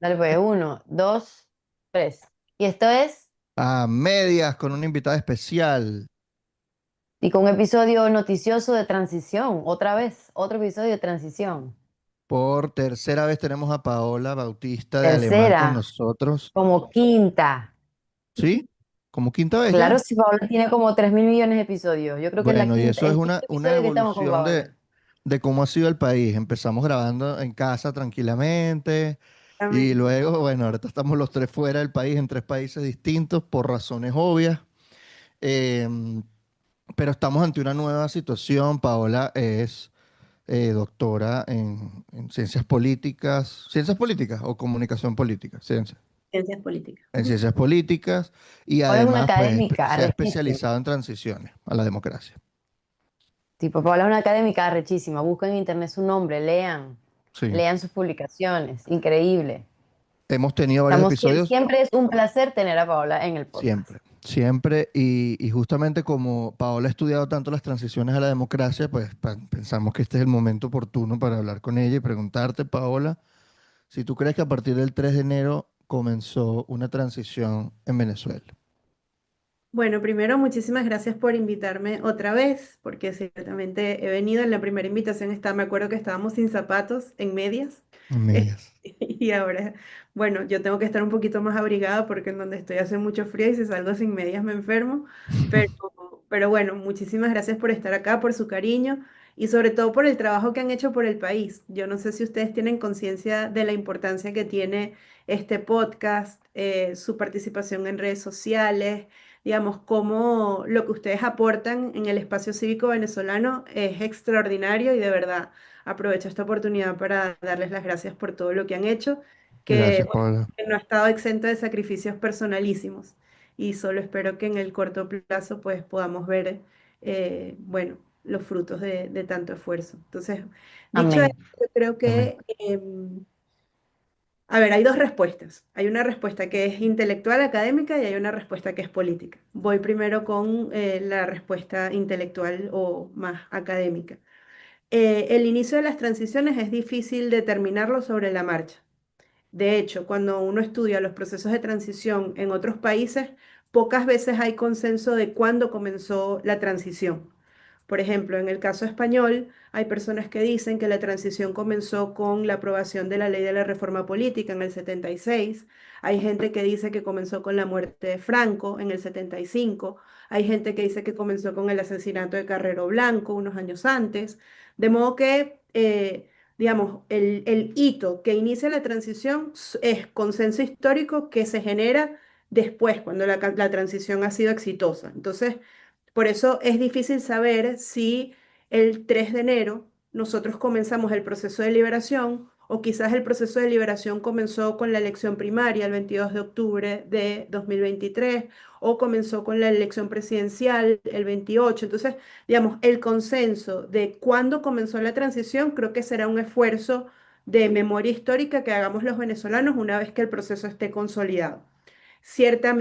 Dale pues, uno, dos, tres. Y esto es, A medias con una invitada especial. y con un episodio noticioso de transición, otra vez, otro episodio de transición. Por tercera vez tenemos a Paola Bautista de Alemán con Tercera, nosotros. como quinta. ¿Sí? ¿Como quinta vez Claro, ya? si Paola tiene como 3.000 millones de episodios. Yo creo que es la Bueno, y quinta, eso es el quinto una episodio que estamos con evolución Paola. de cómo ha sido el país. Empezamos grabando en casa tranquilamente y Exactamente. luego, bueno, ahorita estamos los tres fuera del país, en tres países distintos por razones obvias. Em, pero estamos ante una nueva situación. Paola es doctora en ciencias políticas o comunicación política, Ciencias políticas. en Ujú. ciencias políticas y Paola es una además pues académica se ha arrechísima. especializado en transiciones a la democracia. Tipo, Paola es una académica arrechísima. Busquen en internet su nombre, lean, Sí, lean sus publicaciones. Increíble. hemos tenido varios Estamos, episodios siempre es un placer tener a Paola en el podcast. siempre, siempre y justamente como Paola ha estudiado tanto las transiciones a la democracia, pues pensamos que este es el momento oportuno para hablar con ella y preguntarte, Paola, si tú crees que a partir del 3 de enero comenzó una transición en Venezuela. Bueno, primero, muchísimas gracias por invitarme otra vez, porque ciertamente he venido. En la primera invitación me acuerdo que estábamos sin zapatos, en medias, En eh, medias. y ahora, bueno, yo tengo que estar un poquito más abrigada porque en donde estoy hace mucho frío y si salgo sin medias me enfermo. Pero, pero bueno, muchísimas gracias por estar acá, por su cariño y sobre todo por el trabajo que han hecho por el país. Yo no sé si ustedes tienen conciencia de la importancia que tiene este podcast, su participación en redes sociales, digamos, cómo lo que ustedes aportan en el espacio cívico venezolano es extraordinario y de verdad aprovecho esta oportunidad para darles las gracias por todo lo que han hecho, que, Gracias, bueno, Paola. que no ha estado exento de sacrificios personalísimos y solo espero que en el corto plazo pues podamos ver, bueno, los frutos de tanto esfuerzo. Entonces, dicho esto, Amén. yo creo Amén. que a ver, hay dos respuestas. Hay una respuesta que es intelectual, académica, y hay una respuesta que es política. Voy primero con la respuesta intelectual o más académica. El inicio de las transiciones es difícil determinarlo sobre la marcha. De hecho, cuando uno estudia los procesos de transición en otros países, pocas veces hay consenso de cuándo comenzó la transición. Por ejemplo, en el caso español, hay personas que dicen que la transición comenzó con la aprobación de la ley de la reforma política en el 76. Hay gente que dice que comenzó con la muerte de Franco en el 75. Hay gente que dice que comenzó con el asesinato de Carrero Blanco unos años antes. De modo que, digamos, el hito que inicia la transición es consenso histórico que se genera después, cuando la transición ha sido exitosa. Entonces, por eso es difícil saber si el 3 de enero nosotros comenzamos el proceso de liberación o quizás el proceso de liberación comenzó con la elección primaria el 22 de octubre de 2023 o comenzó con la elección presidencial el 28. Entonces, digamos, el consenso de cuándo comenzó la transición creo que será un esfuerzo de memoria histórica que hagamos los venezolanos una vez que el proceso esté consolidado.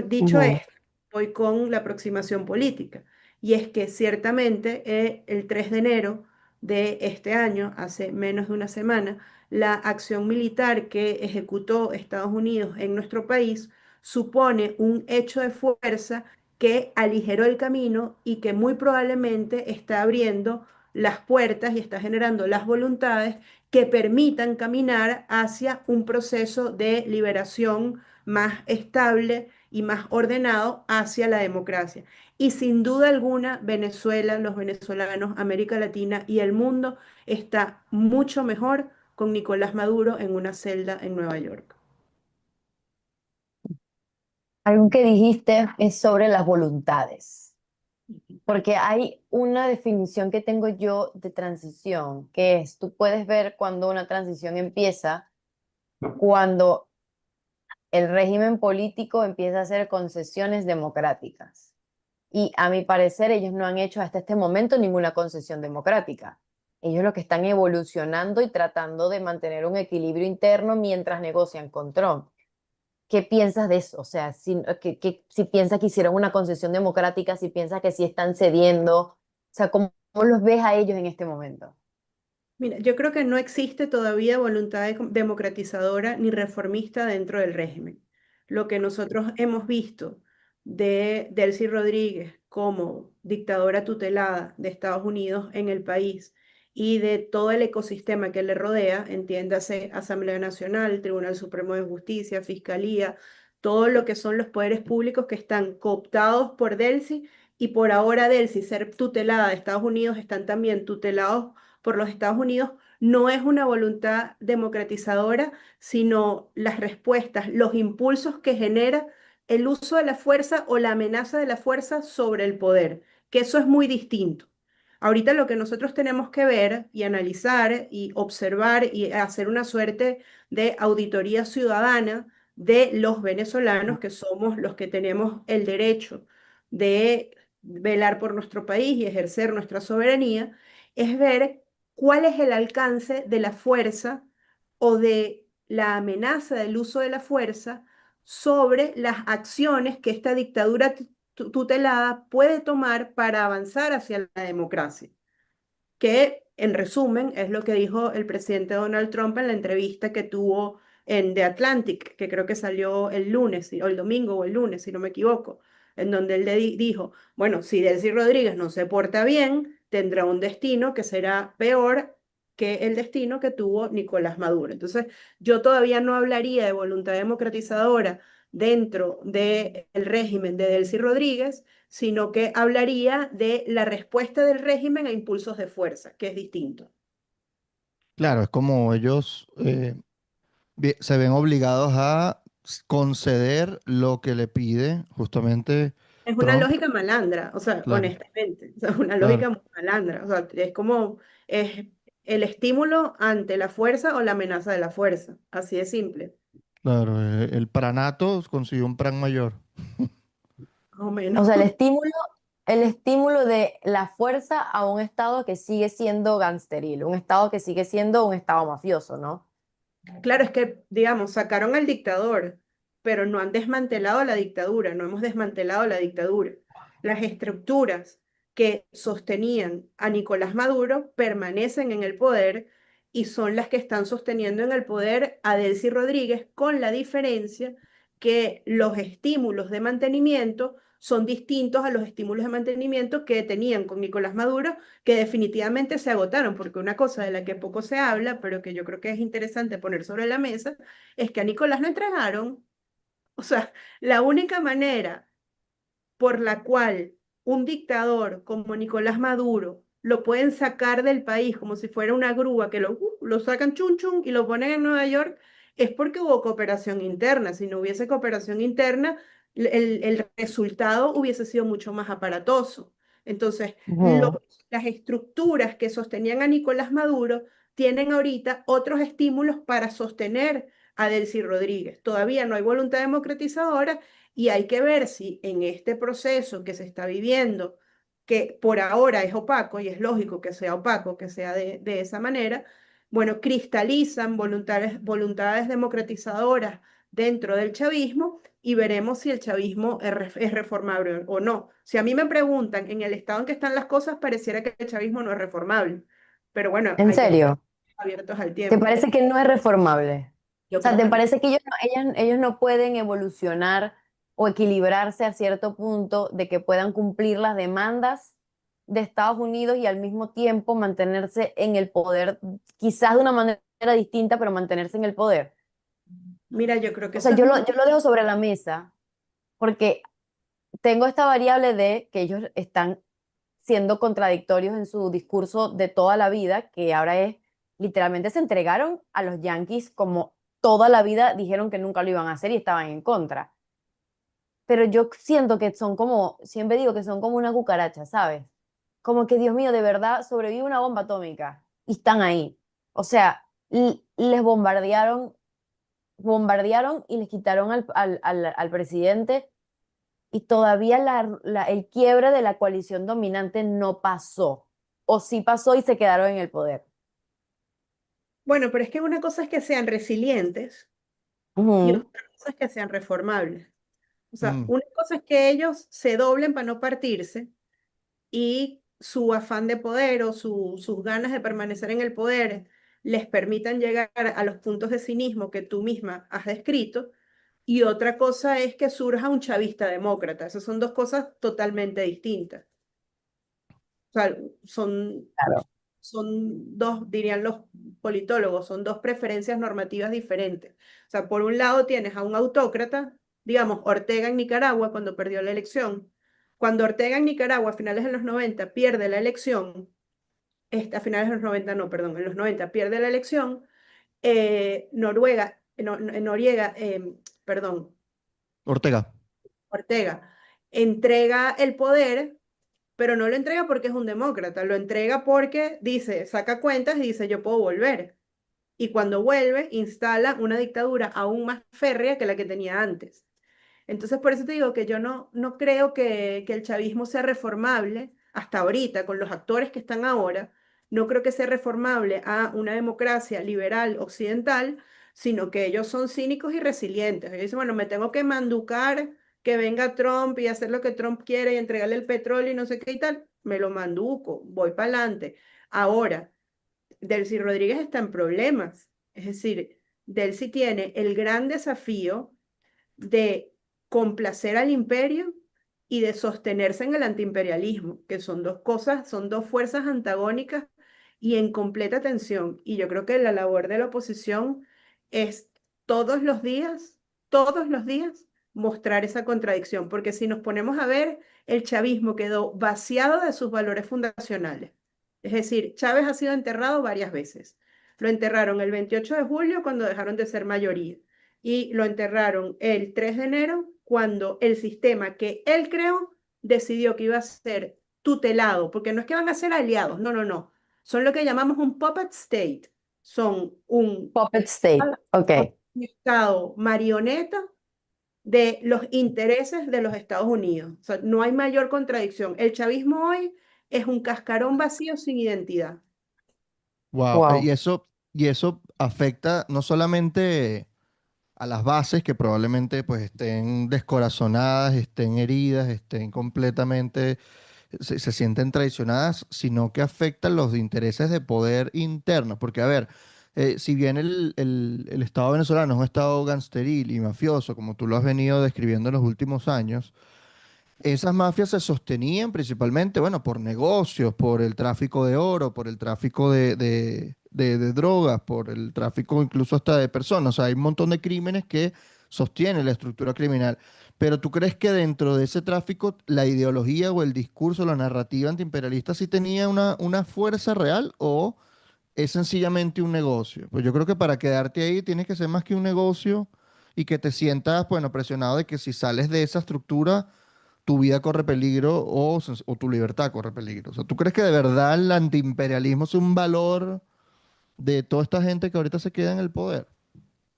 Dicho Ujú. esto, voy con la aproximación política. Y es que ciertamente el 3 de enero de este año, hace menos de una semana, la acción militar que ejecutó Estados Unidos en nuestro país supone un hecho de fuerza que aligeró el camino y que muy probablemente está abriendo las puertas y está generando las voluntades que permitan caminar hacia un proceso de liberación más estable y más ordenado hacia la democracia. Y sin duda alguna, Venezuela, los venezolanos, América Latina y el mundo está mucho mejor con Nicolás Maduro en una celda en Nueva York. Algo que dijiste es sobre las voluntades, porque hay una definición que tengo yo de transición, que es, tú puedes ver cuando una transición empieza, cuando el régimen político empieza a hacer concesiones democráticas. Y a mi parecer, ellos no han hecho hasta este momento ninguna concesión democrática. Ellos lo que están evolucionando y tratando de mantener un equilibrio interno mientras negocian con Trump. ¿Qué piensas de eso? O sea, si piensas que hicieron una concesión democrática, si piensas que sí están cediendo, o sea, ¿cómo los ves a ellos en este momento? Mira, yo creo que no existe todavía voluntad democratizadora ni reformista dentro del régimen. Lo que nosotros hemos visto de Delcy Rodríguez como dictadora tutelada de Estados Unidos en el país y de todo el ecosistema que le rodea, entiéndase Asamblea Nacional, Tribunal Supremo de Justicia, Fiscalía, todo lo que son los poderes públicos que están cooptados por Delcy y por ahora Delcy ser tutelada de Estados Unidos, están también tutelados por los Estados Unidos, no es una voluntad democratizadora, sino las respuestas, los impulsos que genera el uso de la fuerza o la amenaza de la fuerza sobre el poder, que eso es muy distinto. Ahorita lo que nosotros tenemos que ver y analizar y observar y hacer una suerte de auditoría ciudadana de los venezolanos, que somos los que tenemos el derecho de velar por nuestro país y ejercer nuestra soberanía, es ver cuál es el alcance de la fuerza o de la amenaza del uso de la fuerza sobre las acciones que esta dictadura tutelada puede tomar para avanzar hacia la democracia, que en resumen es lo que dijo el presidente Donald Trump en la entrevista que tuvo en The Atlantic, que creo que salió el lunes, o el domingo o el lunes, si no me equivoco, en donde él le dijo, bueno, si Delcy Rodríguez no se porta bien, tendrá un destino que será peor que el destino que tuvo Nicolás Maduro. Entonces, yo todavía no hablaría de voluntad democratizadora dentro del régimen de Delcy Rodríguez, sino que hablaría de la respuesta del régimen a impulsos de fuerza, que es distinto. Claro, es como ellos se ven obligados a conceder lo que le pide justamente Es una Trump. lógica malandra, o sea, Claro, honestamente, o sea, una claro, lógica muy malandra, o sea, es como es el estímulo ante la fuerza o la amenaza de la fuerza, así de simple, claro. El pranato consiguió un plan mayor. más o O menos. sea, el estímulo de la fuerza a un estado que sigue siendo gangsteril, un estado que sigue siendo un estado mafioso, ¿no? Claro, es que, digamos, sacaron al dictador, pero no han desmantelado la dictadura, no hemos desmantelado la dictadura. Las estructuras que sostenían a Nicolás Maduro permanecen en el poder y son las que están sosteniendo en el poder a Delcy Rodríguez, con la diferencia que los estímulos de mantenimiento son distintos a los estímulos de mantenimiento que tenían con Nicolás Maduro, que definitivamente se agotaron, porque una cosa de la que poco se habla, pero que yo creo que es interesante poner sobre la mesa, es que a Nicolás lo entregaron. O sea, la única manera por la cual un dictador como Nicolás Maduro lo pueden sacar del país como si fuera una grúa que lo sacan chun chun y lo ponen en Nueva York, es porque hubo cooperación interna. Si no hubiese cooperación interna, el resultado hubiese sido mucho más aparatoso. Entonces, Ujú. las estructuras que sostenían a Nicolás Maduro tienen ahorita otros estímulos para sostener a Delcy Rodríguez. Todavía no hay voluntad democratizadora y hay que ver si en este proceso que se está viviendo, que por ahora es opaco, y es lógico que sea opaco, que sea de esa manera, bueno, cristalizan voluntades democratizadoras dentro del chavismo y veremos si el chavismo es reformable o no. Si a mí me preguntan en el estado en que están las cosas, pareciera que el chavismo no es reformable. Pero bueno, ¿En hay que estar serio? abiertos al ¿Te tiempo. parece que no es reformable? Yo O sea, creo ¿te que no. parece que ellos no pueden evolucionar o equilibrarse a cierto punto de que puedan cumplir las demandas de Estados Unidos y al mismo tiempo mantenerse en el poder, quizás de una manera distinta, pero mantenerse en el poder? Mira, yo creo que O sea, eso es muy... yo lo dejo sobre la mesa porque tengo esta variable de que ellos están siendo contradictorios en su discurso de toda la vida, que ahora es, literalmente se entregaron a los Yankees como toda la vida dijeron que nunca lo iban a hacer y estaban en contra. Pero yo siento que son como, siempre digo que son como una cucaracha, ¿sabes? Como que, Dios mío, de verdad sobrevive una bomba atómica y están ahí. O sea, les bombardearon y les quitaron al presidente y todavía el quiebre de la coalición dominante no pasó. O sí pasó y se quedaron en el poder. Bueno, pero es que una cosa es que sean resilientes y Ujú. otra cosa es que sean reformables. O sea, Mm, una cosa es que ellos se doblen para no partirse y su afán de poder o sus ganas de permanecer en el poder les permitan llegar a los puntos de cinismo que tú misma has descrito, y otra cosa es que surja un chavista demócrata. Esas son dos cosas totalmente distintas. O sea, son, Claro. son dos, dirían los politólogos, son dos preferencias normativas diferentes. O sea, por un lado tienes a un autócrata, digamos, Ortega en Nicaragua cuando perdió la elección. Cuando Ortega en Nicaragua a finales de los 90 pierde la elección, a finales de los 90 no, perdón, en los 90 pierde la elección, Noriega, perdón, Ortega. Ortega, entrega el poder, pero no lo entrega porque es un demócrata, lo entrega porque dice, saca cuentas y dice, yo puedo volver. Y cuando vuelve, instala una dictadura aún más férrea que la que tenía antes. Entonces, por eso te digo que yo no creo que el chavismo sea reformable hasta ahorita, con los actores que están ahora, no creo que sea reformable a una democracia liberal occidental, sino que ellos son cínicos y resilientes. Ellos dicen, bueno, me tengo que manducar, que venga Trump y hacer lo que Trump quiere y entregarle el petróleo y no sé qué y tal, me lo manduco, voy para adelante. Ahora, Delcy Rodríguez está en problemas, es decir, Delcy tiene el gran desafío de complacer al imperio y de sostenerse en el antiimperialismo, que son dos cosas, son dos fuerzas antagónicas y en completa tensión. Y yo creo que la labor de la oposición es todos los días, mostrar esa contradicción, porque si nos ponemos a ver, el chavismo quedó vaciado de sus valores fundacionales. Es decir, Chávez ha sido enterrado varias veces. Lo enterraron el 28 de julio cuando dejaron de ser mayoría y lo enterraron el 3 de enero cuando el sistema que él creó decidió que iba a ser tutelado, porque no es que van a ser aliados, no, son lo que llamamos un puppet state, son Puppet State. Ok. un estado marioneta de los intereses de los Estados Unidos. O sea, no hay mayor contradicción. El chavismo hoy es un cascarón vacío sin identidad. Wow. Wow. Y eso afecta no solamente a las bases que probablemente pues estén descorazonadas, estén heridas, estén completamente, se sienten traicionadas, sino que afectan los intereses de poder internos. Porque, a ver, si bien el Estado venezolano es un Estado gangsteril y mafioso, como tú lo has venido describiendo en los últimos años, esas mafias se sostenían principalmente, bueno, por negocios, por el tráfico de oro, por el tráfico de drogas, por el tráfico incluso hasta de personas. O sea, hay un montón de crímenes que sostienen la estructura criminal. Pero ¿tú crees que dentro de ese tráfico la ideología o el discurso, la narrativa antiimperialista sí tenía una fuerza real o es sencillamente un negocio? Pues yo creo que para quedarte ahí tienes que ser más que un negocio y que te sientas, bueno, presionado de que si sales de esa estructura tu vida corre peligro o tu libertad corre peligro. O sea, ¿tú crees que de verdad el antiimperialismo es un valor de toda esta gente que ahorita se queda en el poder?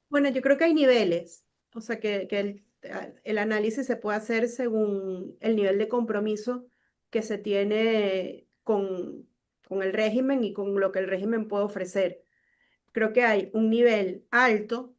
Bueno, yo creo que hay niveles, o sea que el análisis se puede hacer según el nivel de compromiso que se tiene con el régimen y con lo que el régimen puede ofrecer. Creo que hay un nivel alto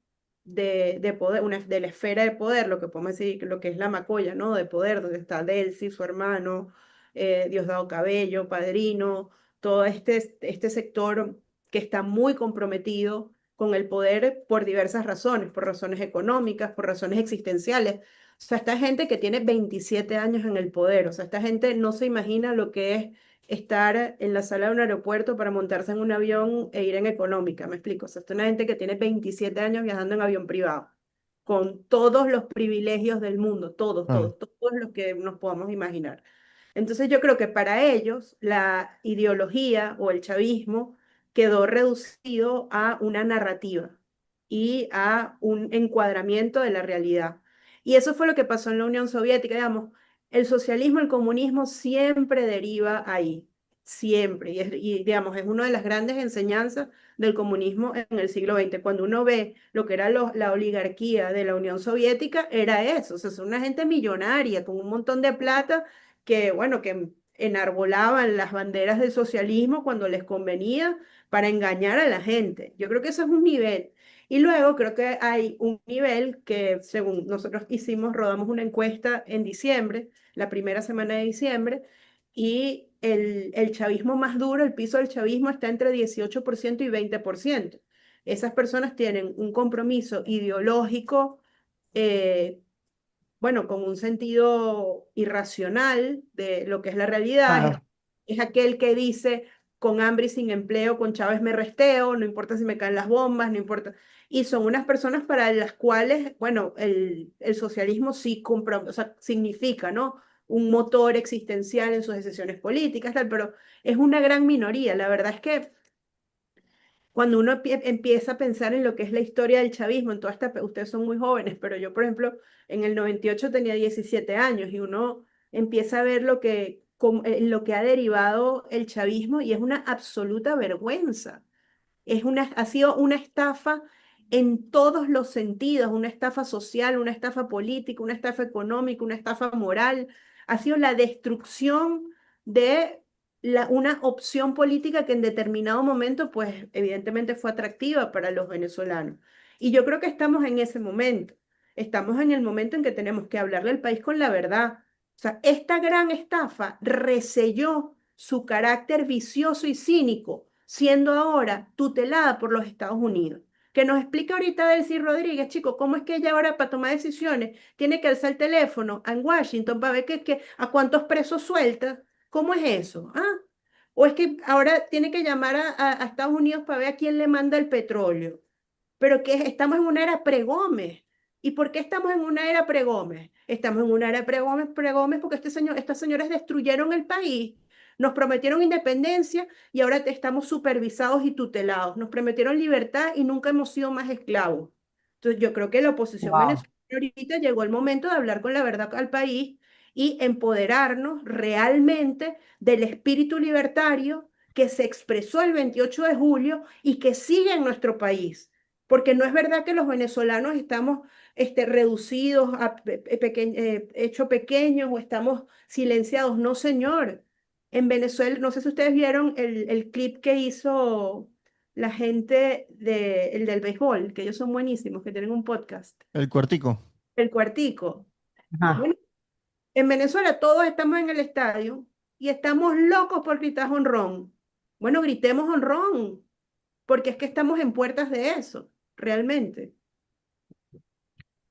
de poder, de la esfera de poder, lo que podemos decir, lo que es la Macoya, ¿no? De poder, donde está Delcy, su hermano, Diosdado Cabello, Padrino, todo este sector que está muy comprometido con el poder por diversas razones, por razones económicas, por razones existenciales. O sea, esta gente que tiene 27 años en el poder, o sea, esta gente no se imagina lo que es estar en la sala de un aeropuerto para montarse en un avión e ir en económica, me explico. O sea, es una gente que tiene 27 años viajando en avión privado, con todos los privilegios del mundo, Claro. todos los que nos podamos imaginar. Entonces yo creo que para ellos la ideología o el chavismo quedó reducido a una narrativa y a un encuadramiento de la realidad. Y eso fue lo que pasó en la Unión Soviética, digamos, el socialismo, el comunismo siempre deriva ahí, siempre. Digamos, es una de las grandes enseñanzas del comunismo en el siglo XX. Cuando uno ve lo que era la oligarquía de la Unión Soviética, era eso. O sea, son una gente millonaria con un montón de plata que, bueno, que enarbolaban las banderas del socialismo cuando les convenía para engañar a la gente. Yo creo que eso es un nivel. Y luego creo que hay un nivel que, según nosotros hicimos, rodamos una encuesta en diciembre, la primera semana de diciembre, y el chavismo más duro, el piso del chavismo está entre 18% y 20%. Esas personas tienen un compromiso ideológico, eh, bueno, con un sentido irracional de lo que es la realidad. Claro. Es aquel que dice, con hambre y sin empleo, con Chávez me resteo, no importa si me caen las bombas, no importa. Y son unas personas para las cuales, bueno, el socialismo sí o sea, significa, ¿no? Un motor existencial en sus decisiones políticas, tal, pero es una gran minoría. La verdad es que cuando uno empieza a pensar en lo que es la historia del chavismo, en toda ustedes son muy jóvenes, pero yo, por ejemplo, en el 98 tenía 17 años y uno empieza a ver lo que ha derivado el chavismo y es una absoluta vergüenza. Ha sido una estafa en todos los sentidos, una estafa social, una estafa política, una estafa económica, una estafa moral. Ha sido la destrucción de una opción política que en determinado momento, pues evidentemente fue atractiva para los venezolanos. Y yo creo que estamos en ese momento. Estamos en el momento en que tenemos que hablarle al país con la verdad. O sea, esta gran estafa reselló su carácter vicioso y cínico, siendo ahora tutelada por los Estados Unidos. Que nos explica ahorita Delcy Rodríguez, chico, cómo es que ella ahora para tomar decisiones tiene que alzar el teléfono en Washington para ver a cuántos presos suelta. ¿Cómo es eso? ¿Ah? O es que ahora tiene que llamar a Estados Unidos para ver a quién le manda el petróleo. Pero que estamos en una era pre-Gómez. ¿Y por qué estamos en una era pre-Gómez? Estamos en una era pre-Gómez porque estas señoras destruyeron el país. Nos prometieron independencia y ahora estamos supervisados y tutelados. Nos prometieron libertad y nunca hemos sido más esclavos. Entonces yo creo que la oposición Wow. venezolana ahorita llegó el momento de hablar con la verdad al país y empoderarnos realmente del espíritu libertario que se expresó el 28 de julio y que sigue en nuestro país. Porque no es verdad que los venezolanos estamos reducidos, hechos pequeños o estamos silenciados. No, señor. En Venezuela, no sé si ustedes vieron el clip que hizo la gente el del béisbol, que ellos son buenísimos, que tienen un podcast, El cuartico. el Cuartico. Ajá. Bueno, en Venezuela todos estamos en el estadio y estamos locos por gritar honrón. Bueno, gritemos honrón, porque es que estamos en puertas de eso, realmente.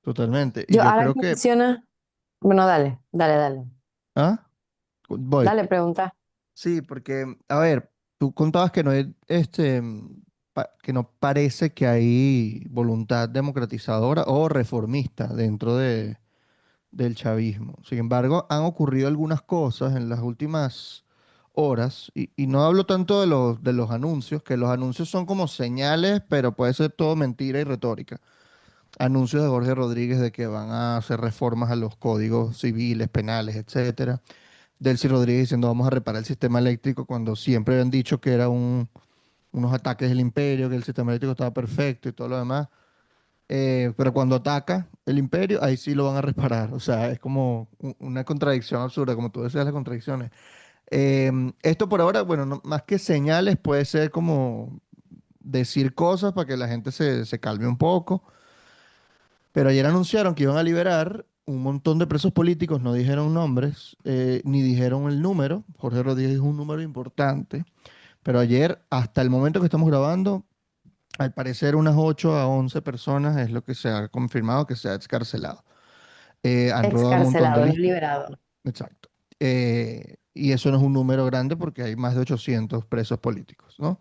Totalmente. Y Yo yo ahora creo que que... menciona, bueno, dale, dale, dale. ¿Ah? Voy. Dale, pregunta. Sí, porque, a ver, tú contabas que no hay, que no parece que hay voluntad democratizadora o reformista dentro del chavismo. Sin embargo, han ocurrido algunas cosas en las últimas horas, y no hablo tanto de los anuncios, que los anuncios son como señales, pero puede ser todo mentira y retórica. Anuncios de Jorge Rodríguez de que van a hacer reformas a los códigos civiles, penales, etcétera. Delcy Rodríguez diciendo vamos a reparar el sistema eléctrico cuando siempre habían dicho que era unos ataques del imperio, que el sistema eléctrico estaba perfecto y todo lo demás. Pero cuando ataca el imperio, ahí sí lo van a reparar. O sea, es como una contradicción absurda, como tú decías, las contradicciones. Esto por ahora, bueno, más que señales, puede ser como decir cosas para que la gente se calme un poco. Pero ayer anunciaron que iban a liberar un montón de presos políticos, no dijeron nombres, ni dijeron el número. Jorge Rodríguez dijo un número importante. Pero ayer, hasta el momento que estamos grabando, al parecer unas 8 a 11 personas es lo que se ha confirmado que se ha excarcelado. Han rodado un montón de Excarcelado, no listas. liberado. Exacto. Y eso no es un número grande porque hay más de 800 presos políticos, ¿no?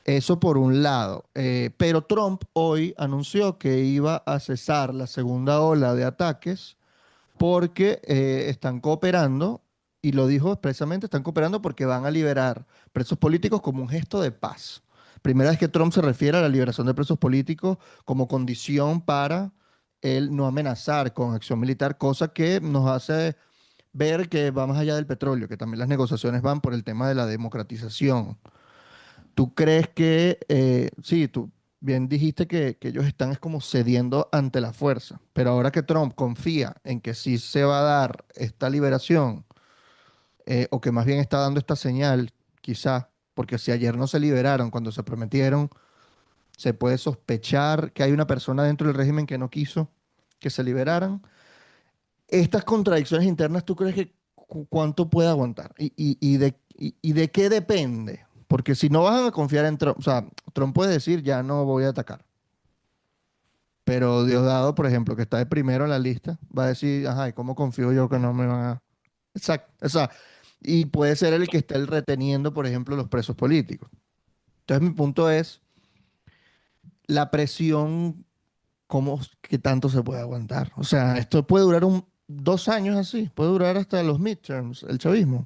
Eso por un lado. Pero Trump hoy anunció que iba a cesar la segunda ola de ataques porque están cooperando, y lo dijo expresamente, están cooperando porque van a liberar presos políticos como un gesto de paz. Primera vez que Trump se refiere a la liberación de presos políticos como condición para él no amenazar con acción militar, cosa que nos hace ver que va más allá del petróleo, que también las negociaciones van por el tema de la democratización. ¿Tú crees que, sí, tú bien dijiste que ellos están es como cediendo ante la fuerza, pero ahora que Trump confía en que sí se va a dar esta liberación, o que más bien está dando esta señal, quizá, porque si ayer no se liberaron cuando se prometieron, se puede sospechar que hay una persona dentro del régimen que no quiso que se liberaran. Estas contradicciones internas, ¿tú crees que cuánto puede aguantar? ¿Y de qué depende? Porque si no vas a confiar en Trump, o sea, Trump puede decir, ya no voy a atacar. Pero Diosdado, por ejemplo, que está de primero en la lista, va a decir, ajá, ¿y cómo confío yo que no me van a...? Exacto, o sea, y puede ser el que esté el reteniendo, por ejemplo, los presos políticos. Entonces mi punto es, la presión, ¿cómo, qué tanto se puede aguantar? O sea, esto puede durar 2 años así, puede durar hasta los midterms, el chavismo.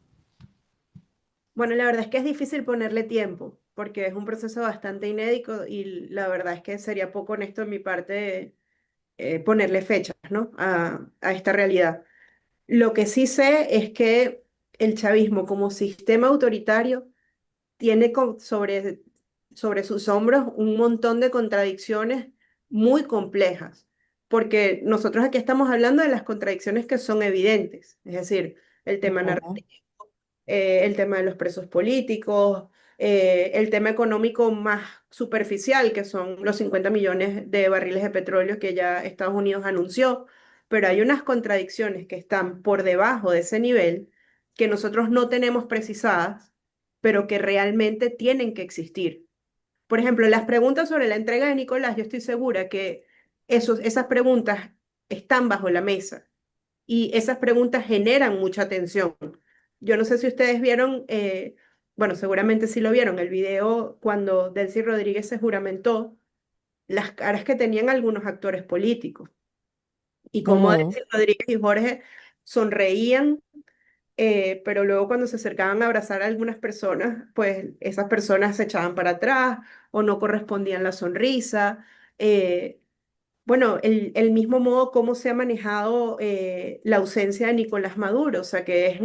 Bueno, la verdad es que es difícil ponerle tiempo, porque es un proceso bastante inédito y la verdad es que sería poco honesto en mi parte ponerle fechas, ¿no? A esta realidad. Lo que sí sé es que el chavismo como sistema autoritario tiene sobre sus hombros un montón de contradicciones muy complejas, porque nosotros aquí estamos hablando de las contradicciones que son evidentes, es decir, el tema Ujú. narrativo, el tema de los presos políticos, el tema económico más superficial, que son los 50 millones de barriles de petróleo que ya Estados Unidos anunció, pero hay unas contradicciones que están por debajo de ese nivel que nosotros no tenemos precisadas, pero que realmente tienen que existir. Por ejemplo, las preguntas sobre la entrega de Nicolás, yo estoy segura que esas preguntas están bajo la mesa y esas preguntas generan mucha tensión. Yo no sé si ustedes vieron, bueno, seguramente sí lo vieron, el video cuando Delcy Rodríguez se juramentó, las caras que tenían algunos actores políticos y cómo Ujú. Delcy Rodríguez y Jorge sonreían, pero luego cuando se acercaban a abrazar a algunas personas, pues esas personas se echaban para atrás o no correspondían la sonrisa. Eh, bueno, el mismo modo cómo se ha manejado la ausencia de Nicolás Maduro, o sea que es,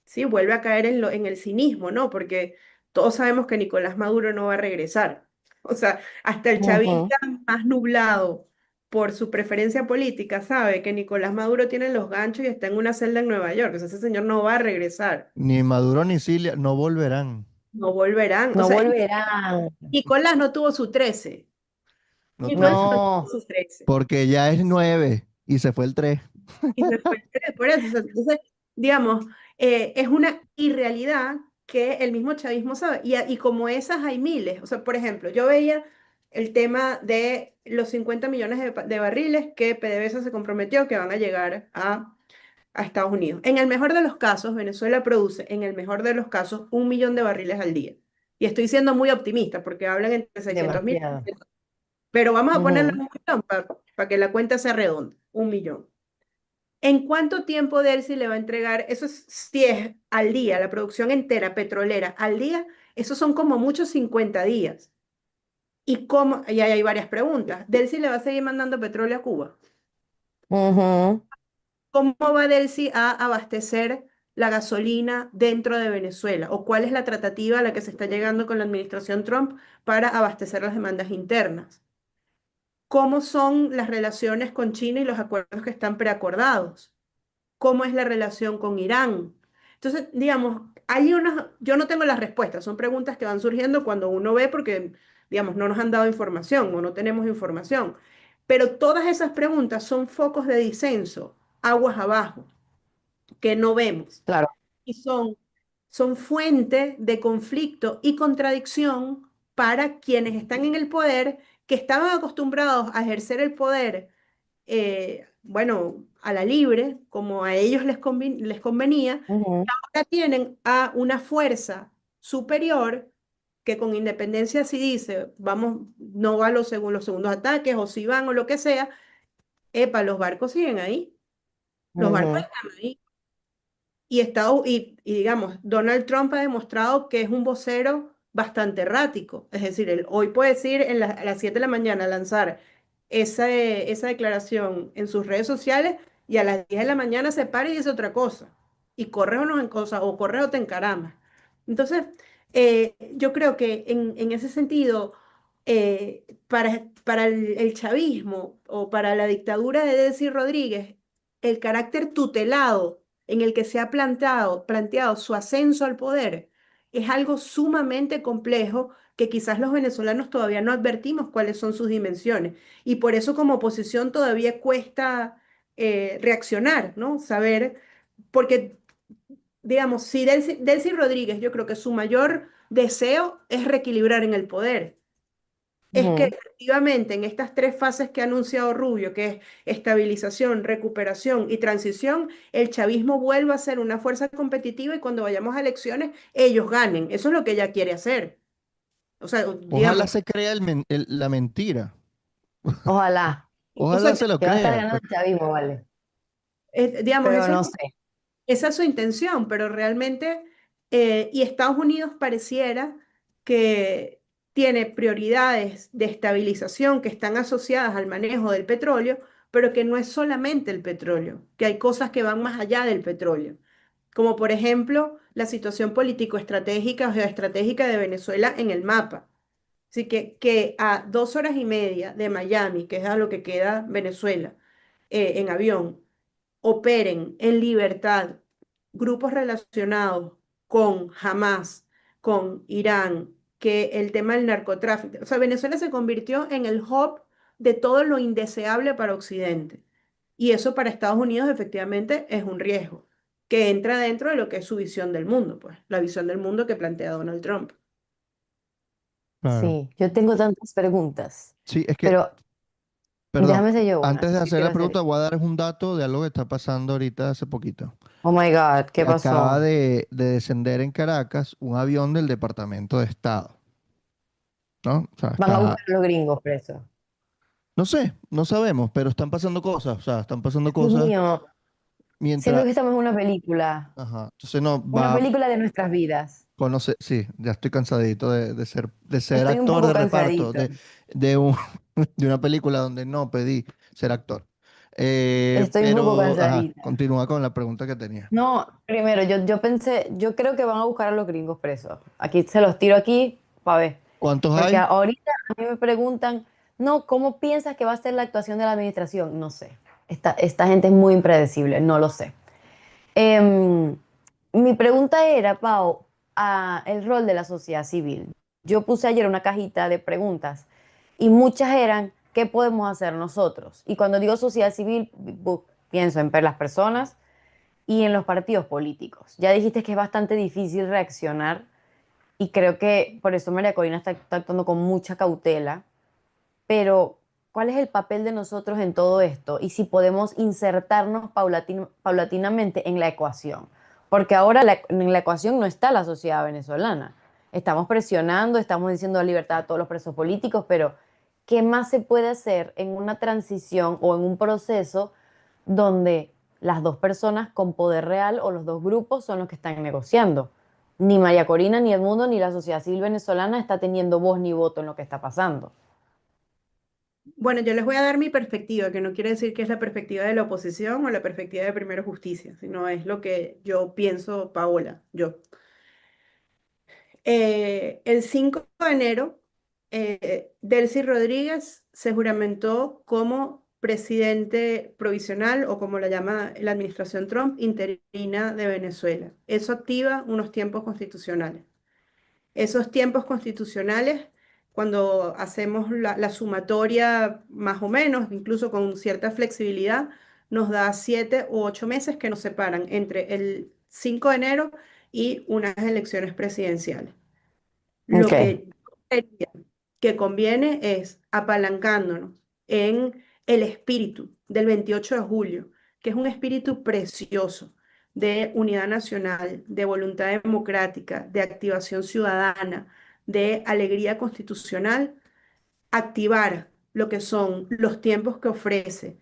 sí, vuelve a caer en el cinismo, ¿no? Porque todos sabemos que Nicolás Maduro no va a regresar. O sea, hasta el Ujú. chavista más nublado por su preferencia política sabe que Nicolás Maduro tiene los ganchos y está en una celda en Nueva York. O sea, ese señor no va a regresar, Ni Maduro ni Cilia no volverán. no volverán. O No sea, volverán. Nicolás no tuvo su 13. No Nicolás tuvo no su... tuvo No, su 13. Porque ya es 9 y se fue el 3. Y se fue por eso. O sea, entonces, digamos, es una irrealidad que el mismo chavismo sabe. Y como esas hay miles. O sea, por ejemplo, yo veía el tema de los 50 millones de barriles que PDVSA se comprometió que van a llegar a Estados Unidos. En el mejor de los casos, Venezuela produce, en el mejor de los casos, 1 millón de barriles al día. Y estoy siendo muy optimista porque hablan entre 600.000. demasiado. Pero vamos a ponerle Ujú. 1 millón para que la cuenta sea redonda. 1 millón. ¿En cuánto tiempo Delcy le va a entregar? Eso es, si es al día, la producción entera petrolera al día, eso son como muchos 50 días. Y ahí hay varias preguntas. ¿Delcy le va a seguir mandando petróleo a Cuba? Ujú. ¿Cómo va Delcy a abastecer la gasolina dentro de Venezuela? ¿O cuál es la tratativa a la que se está llegando con la administración Trump para abastecer las demandas internas? ¿Cómo son las relaciones con China y los acuerdos que están preacordados? ¿Cómo es la relación con Irán? Entonces, digamos, yo no tengo las respuestas, son preguntas que van surgiendo cuando uno ve porque, digamos, no nos han dado información o no tenemos información. Pero todas esas preguntas son focos de disenso, aguas abajo, que no vemos Claro. y son fuente de conflicto y contradicción para quienes están en el poder, que estaban acostumbrados a ejercer el poder, bueno, a la libre, como a ellos les convenía, Ujú. ahora tienen a una fuerza superior que con independencia si dice, vamos, no va según los segundos ataques o si van o lo que sea, epa, los barcos siguen ahí, los barcos Ujú. están ahí. Y digamos, Donald Trump ha demostrado que es un vocero bastante errático. Es decir, él hoy puede decir a las 7 de la mañana lanzar esa declaración en sus redes sociales y a las 10 de la mañana se para y dice otra cosa. Y corres o no en cosa, o corres o te encaramas. Entonces, yo creo que en ese sentido, para el chavismo o para la dictadura de Delcy Rodríguez, el carácter tutelado en el que se ha planteado su ascenso al poder es algo sumamente complejo que quizás los venezolanos todavía no advertimos cuáles son sus dimensiones. Y por eso como oposición todavía cuesta reaccionar, ¿no? Saber, porque digamos, si Delcy Rodríguez, yo creo que su mayor deseo es reequilibrar en el poder. Es que Ujú. efectivamente en estas tres fases que ha anunciado Rubio, que es estabilización, recuperación y transición, el chavismo vuelva a ser una fuerza competitiva y cuando vayamos a elecciones ellos ganen. Eso es lo que ella quiere hacer. O sea, Ojalá digamos, se crea la mentira. Ojalá. o sea, Ojalá se lo Que va a estar crea. ganando el chavismo, vale. digamos, Pero no sé. esa es su intención, pero realmente, y Estados Unidos pareciera que tiene prioridades de estabilización que están asociadas al manejo del petróleo, pero que no es solamente el petróleo, que hay cosas que van más allá del petróleo, como por ejemplo la situación político-estratégica o geoestratégica de Venezuela en el mapa. Así que a 2 horas y media de Miami, que es a lo que queda Venezuela, en avión, operen en libertad grupos relacionados con Hamas, con Irán, que el tema del narcotráfico, o sea, Venezuela se convirtió en el hub de todo lo indeseable para Occidente. Y eso para Estados Unidos efectivamente es un riesgo, que entra dentro de lo que es su visión del mundo, pues, la visión del mundo que plantea Donald Trump. Claro. Sí, yo tengo tantas preguntas, Sí, es que, pero perdón, déjame hacer yo una. antes de Yo hacer quiero la hacer. pregunta, voy a dar un dato de algo que está pasando ahorita hace poquito. Oh my God, ¿qué Que acaba pasó? de descender en Caracas un avión del Departamento de Estado, ¿no? O sea, Van a está, buscar a los gringos presos. no sé, no sabemos, pero están pasando cosas, o sea, están pasando Dios cosas mío, siento mientras, que estamos en ajá, entonces no una va, película de nuestras vidas. conoce, sí, ya estoy cansadito de ser Estoy un actor poco de reparto, cansadito. de un, de una película donde no pedí ser actor. Estoy un poco Pero, ajá, cansadita. continúa con la pregunta que tenía. No, primero, yo pensé, yo creo que van a buscar a los gringos presos. Aquí se los tiro aquí para ver. ¿Cuántos Porque hay? ahorita a mí me preguntan, no, ¿cómo piensas que va a ser la actuación de la administración? No sé. Esta gente es muy impredecible, no lo sé. Em, Mi pregunta era, Pau, el rol de la sociedad civil. Yo puse ayer una cajita de preguntas y muchas eran, ¿qué podemos hacer nosotros? Y cuando digo sociedad civil, pienso en las personas y en los partidos políticos. Ya dijiste que es bastante difícil reaccionar y creo que por eso María Corina está actuando con mucha cautela, pero ¿cuál es el papel de nosotros en todo esto? Y si podemos insertarnos paulatinamente en la ecuación. Porque ahora en la ecuación no está la sociedad venezolana. Estamos presionando, estamos diciendo libertad a todos los presos políticos, pero ¿qué más se puede hacer en una transición o en un proceso donde las dos personas con poder real o los dos grupos son los que están negociando? Ni María Corina, ni el mundo, ni la sociedad civil venezolana está teniendo voz ni voto en lo que está pasando. Bueno, yo les voy a dar mi perspectiva, que no quiere decir que es la perspectiva de la oposición o la perspectiva de Primero Justicia, sino es lo que yo pienso, Paola, yo. El 5 de enero, Delcy Rodríguez se juramentó como presidente provisional o como la llama la administración Trump, interina de Venezuela. Eso activa unos tiempos constitucionales. Esos tiempos constitucionales, cuando hacemos la sumatoria más o menos, incluso con cierta flexibilidad, nos da 7 u 8 meses que nos separan entre el 5 de enero y unas elecciones presidenciales. Ok. Lo que yo creería que conviene es apalancándonos en el espíritu del 28 de julio, que es un espíritu precioso de unidad nacional, de voluntad democrática, de activación ciudadana, de alegría constitucional, activar lo que son los tiempos que ofrece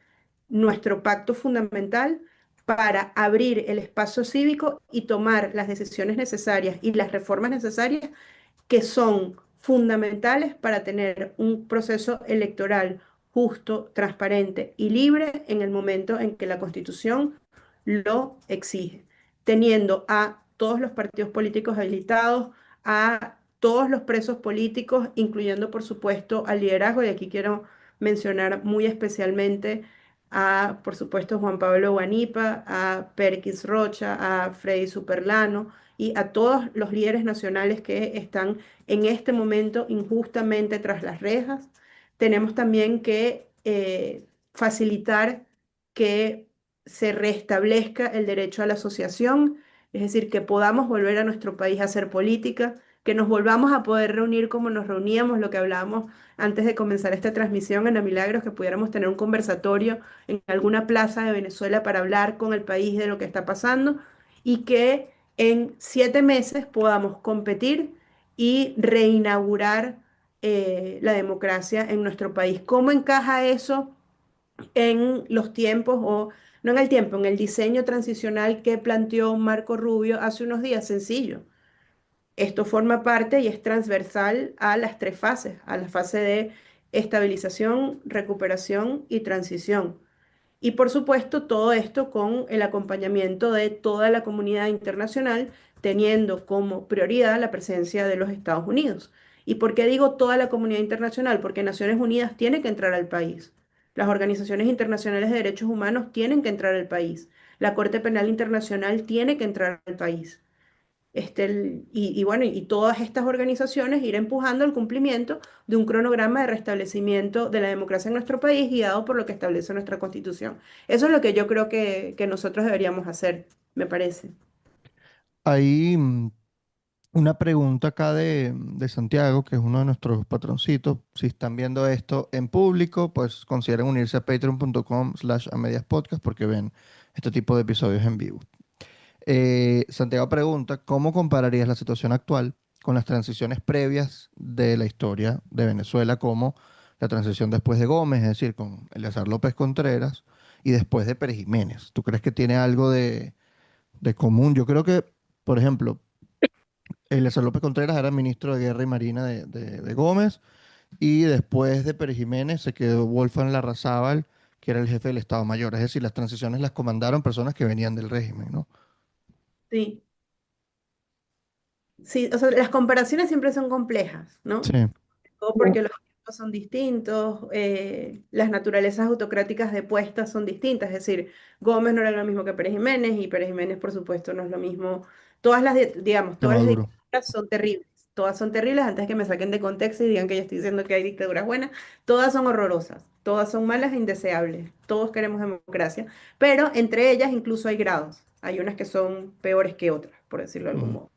nuestro pacto fundamental para abrir el espacio cívico y tomar las decisiones necesarias y las reformas necesarias que son fundamentales para tener un proceso electoral justo, transparente y libre en el momento en que la Constitución lo exige, teniendo a todos los partidos políticos habilitados, a todos los presos políticos, incluyendo por supuesto al liderazgo, y aquí quiero mencionar muy especialmente a, por supuesto, Juan Pablo Guanipa, a Perkins Rocha, a Freddy Superlano y a todos los líderes nacionales que están en este momento injustamente tras las rejas. Tenemos también que facilitar que se restablezca el derecho a la asociación, es decir, que podamos volver a nuestro país a hacer política, que nos volvamos a poder reunir como nos reuníamos, lo que hablábamos antes de comenzar esta transmisión en la Milagros, que pudiéramos tener un conversatorio en alguna plaza de Venezuela para hablar con el país de lo que está pasando y que en 7 meses podamos competir y reinaugurar la democracia en nuestro país. ¿Cómo encaja eso en los tiempos o no en el tiempo, en el diseño transicional que planteó Marco Rubio hace unos días? Sencillo. Esto forma parte y es transversal a las 3 fases, a la fase de estabilización, recuperación y transición. Y por supuesto, todo esto con el acompañamiento de toda la comunidad internacional, teniendo como prioridad la presencia de los Estados Unidos. ¿Y por qué digo toda la comunidad internacional? Porque Naciones Unidas tiene que entrar al país. Las organizaciones internacionales de derechos humanos tienen que entrar al país. La Corte Penal Internacional tiene que entrar al país. Y bueno, y todas estas organizaciones ir empujando el cumplimiento de un cronograma de restablecimiento de la democracia en nuestro país guiado por lo que establece nuestra Constitución. Eso es lo que yo creo que nosotros deberíamos hacer, me parece. Hay una pregunta acá de Santiago, que es uno de nuestros patroncitos. Si están viendo esto en público, pues consideren unirse a patreon.com/amediaspodcast porque ven este tipo de episodios en vivo. Santiago pregunta, ¿cómo compararías la situación actual con las transiciones previas de la historia de Venezuela, como la transición después de Gómez, es decir, con Eleazar López Contreras, y después de Pérez Jiménez? ¿Tú crees que tiene algo de común? Yo creo que, por ejemplo, Eleazar López Contreras era ministro de Guerra y Marina de Gómez, y después de Pérez Jiménez se quedó Wolfgang Larrazábal, que era el jefe del Estado Mayor. Es decir, las transiciones las comandaron personas que venían del régimen, ¿no? Sí, sí, o sea, las comparaciones siempre son complejas, Sí, ¿no? Todo porque los tiempos son distintos, las naturalezas autocráticas de puestas son distintas, es decir, Gómez no era lo mismo que Pérez Jiménez y Pérez Jiménez, por supuesto, no es lo mismo. Digamos, de todas las Maduro. dictaduras son terribles, todas son terribles, antes que me saquen de contexto y digan que yo estoy diciendo que hay dictaduras buenas, todas son horrorosas, todas son malas e indeseables, todos queremos democracia, pero entre ellas incluso hay grados, hay unas que son peores que otras, por decirlo de algún Mm. modo.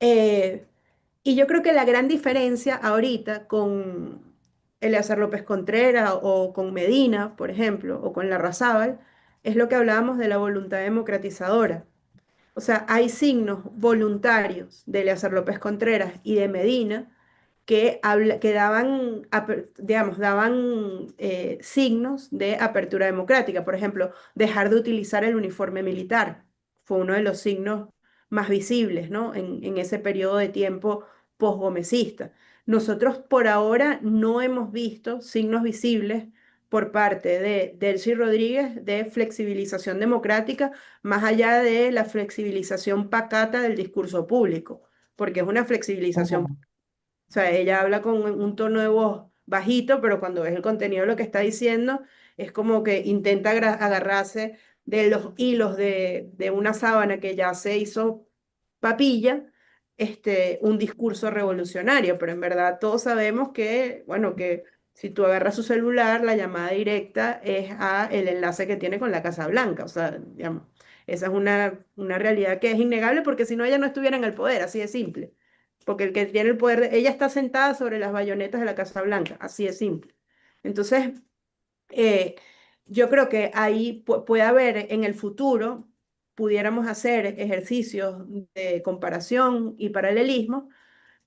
Eh, y yo creo que la gran diferencia ahorita con Eleazar López Contreras o con Medina, por ejemplo, o con Larrazábal, es lo que hablábamos de la voluntad democratizadora. O sea, hay signos voluntarios de Eleazar López Contreras y de Medina que daban, digamos, daban signos de apertura democrática. Por ejemplo, dejar de utilizar el uniforme militar fue uno de los signos más visibles, ¿no? En ese periodo de tiempo posgomecista. Nosotros por ahora no hemos visto signos visibles por parte de Delcy Rodríguez de flexibilización democrática, más allá de la flexibilización pacata del discurso público, porque es una flexibilización, Ujú. o sea, ella habla con un tono de voz bajito, pero cuando ves el contenido de lo que está diciendo, es como que intenta agarrarse de los hilos de una sábana que ya se hizo papilla, un discurso revolucionario, pero en verdad todos sabemos que, bueno, que si tú agarras su celular, la llamada directa es a el enlace que tiene con la Casa Blanca, o sea, digamos, esa es una realidad que es innegable porque si no ella no estuviera en el poder, así de simple. Porque el que tiene el poder, ella está sentada sobre las bayonetas de la Casa Blanca, así de simple. Entonces, eh, yo creo que ahí puede haber en el futuro, pudiéramos hacer ejercicios de comparación y paralelismo,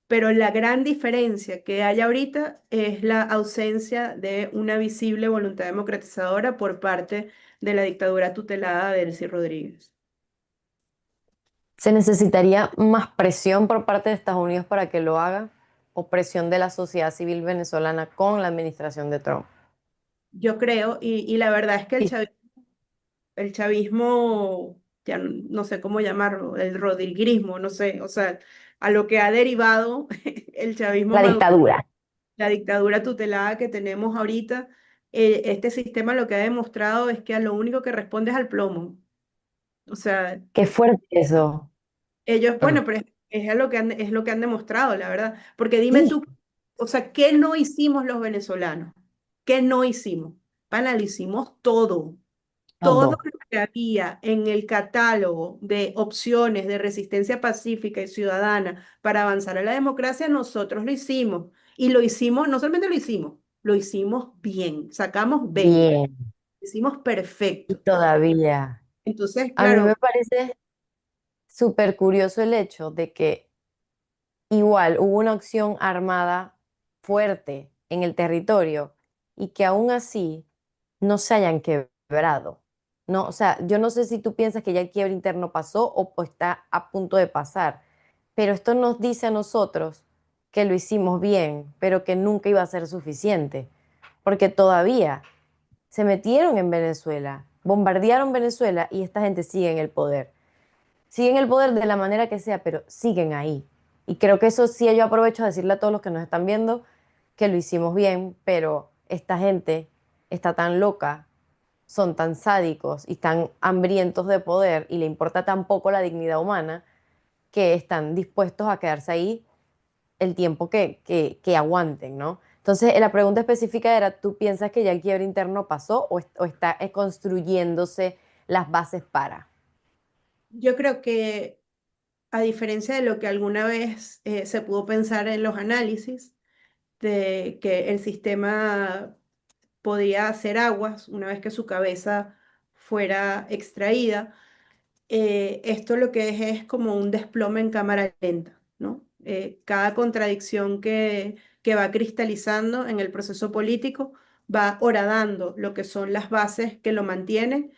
pero la gran diferencia que hay ahorita es la ausencia de una visible voluntad democratizadora por parte de la dictadura tutelada de Delcy Rodríguez. ¿Se necesitaría más presión por parte de Estados Unidos para que lo haga o presión de la sociedad civil venezolana con la administración de Trump? Yo creo, y la verdad es que Sí. el chavismo, ya no sé cómo llamarlo, el rodriguismo, no sé, o sea, a lo que ha derivado el chavismo La maduro, dictadura. la dictadura tutelada que tenemos ahorita, este sistema lo que ha demostrado es que a lo único que responde es al plomo. O sea, Qué fuerte eso. ellos, Claro. bueno, pero es lo que han demostrado, la verdad. Porque dime Sí. tú, o sea, ¿qué no hicimos los venezolanos? ¿Qué no hicimos? Pana, lo hicimos todo. todo todo. lo que había en el catálogo de opciones de resistencia pacífica y ciudadana para avanzar a la democracia, nosotros lo hicimos. Y lo hicimos, no solamente lo hicimos bien, sacamos 20, Bien. lo hicimos Y perfecto. todavía. Entonces, A mí me claro, parece súper curioso el hecho de que igual hubo una acción armada fuerte en el territorio y que aún así no se hayan quebrado. No, o sea, yo no sé si tú piensas que ya el quiebre interno pasó o está a punto de pasar, pero esto nos dice a nosotros que lo hicimos bien, pero que nunca iba a ser suficiente, porque todavía se metieron en Venezuela, bombardearon Venezuela y esta gente sigue en el poder. Siguen el poder de la manera que sea, pero siguen ahí. Y creo que eso sí yo aprovecho a decirle a todos los que nos están viendo que lo hicimos bien, pero esta gente está tan loca, son tan sádicos y tan hambrientos de poder y le importa tan poco la dignidad humana que están dispuestos a quedarse ahí el tiempo que aguanten, ¿no? Entonces, la pregunta específica era, ¿tú piensas que ya el quiebre interno pasó o está construyéndose las bases para? yo creo que a diferencia de lo que alguna vez se pudo pensar en los análisis, de que el sistema podía hacer aguas una vez que su cabeza fuera extraída, esto lo que es como un desplome en cámara lenta, ¿no? Cada contradicción que va cristalizando en el proceso político va horadando lo que son las bases que lo mantienen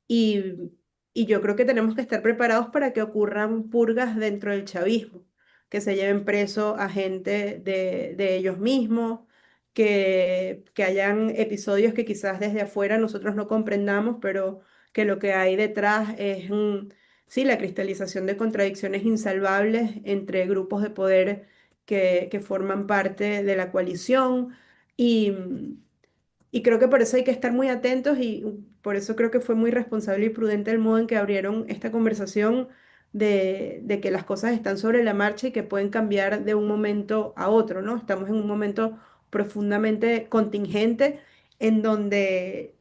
y, y yo creo que tenemos que estar preparados para que ocurran purgas dentro del chavismo, que se lleven preso a gente de ellos mismos, que hayan episodios que quizás desde afuera nosotros no comprendamos, pero que lo que hay detrás es, sí, la cristalización de contradicciones insalvables entre grupos de poder que forman parte de la coalición. Y, y creo que por eso hay que estar muy atentos y por eso creo que fue muy responsable y prudente el modo en que abrieron esta conversación de que las cosas están sobre la marcha y que pueden cambiar de un momento a otro, ¿no? Estamos en un momento profundamente contingente en donde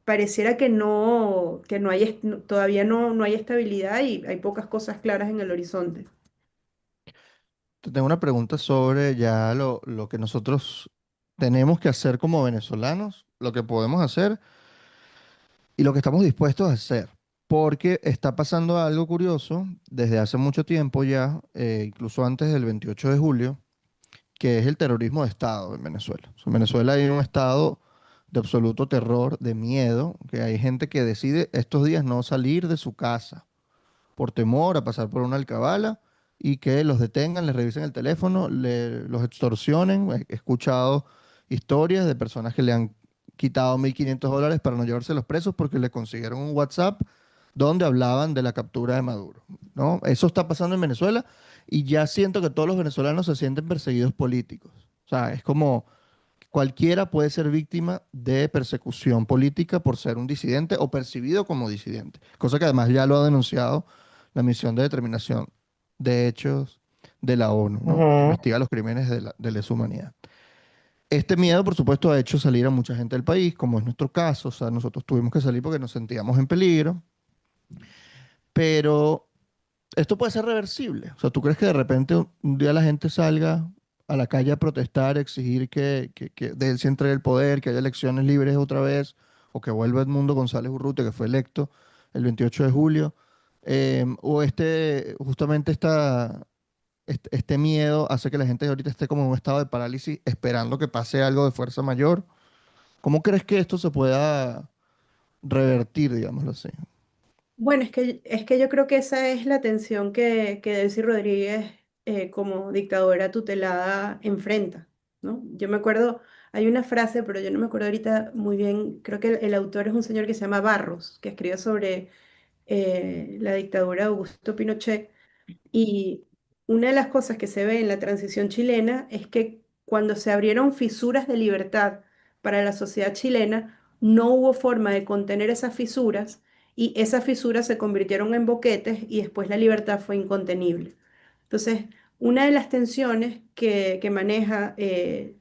pareciera que no hay, todavía no hay estabilidad y hay pocas cosas claras en el horizonte. Te tengo una pregunta sobre ya lo que nosotros tenemos que hacer como venezolanos, lo que podemos hacer y lo que estamos dispuestos a hacer. Porque está pasando algo curioso desde hace mucho tiempo ya, incluso antes del 28 de julio, que es el terrorismo de Estado en Venezuela. O sea, en Venezuela hay un estado de absoluto terror, de miedo, que hay gente que decide estos días no salir de su casa por temor a pasar por una alcabala y que los detengan, les revisen el teléfono, los extorsionen. He escuchado historias de personas que le han quitado $1.500 para no llevarse los presos porque le consiguieron un WhatsApp donde hablaban de la captura de Maduro, ¿no? Eso está pasando en Venezuela y ya siento que todos los venezolanos se sienten perseguidos políticos. O sea, es como cualquiera puede ser víctima de persecución política por ser un disidente o percibido como disidente, cosa que además ya lo ha denunciado la Misión de Determinación de Hechos de la ONU, ¿no? Que Ujú. investiga los crímenes de lesa humanidad. Este miedo, por supuesto, ha hecho salir a mucha gente del país, como es nuestro caso. O sea, nosotros tuvimos que salir porque nos sentíamos en peligro, pero esto puede ser reversible. O sea, ¿tú crees que de repente un día la gente salga a la calle a protestar, a exigir que de él se entregue el poder, que haya elecciones libres otra vez, o que vuelva Edmundo González Urrutia, que fue electo el 28 de julio? O justamente este miedo hace que la gente ahorita esté como en un estado de parálisis esperando que pase algo de fuerza mayor. ¿Cómo crees que esto se pueda revertir, digámoslo así? Bueno, es que yo creo que esa es la tensión que Delcy Rodríguez como dictadora tutelada enfrenta, ¿no? Yo me acuerdo, hay una frase, pero yo no me acuerdo ahorita muy bien, creo que el autor es un señor que se llama Barros, que escribe sobre la dictadura de Augusto Pinochet. Y una de las cosas que se ve en la transición chilena es que cuando se abrieron fisuras de libertad para la sociedad chilena, no hubo forma de contener esas fisuras y esas fisuras se convirtieron en boquetes y después la libertad fue incontenible. Entonces, una de las tensiones que maneja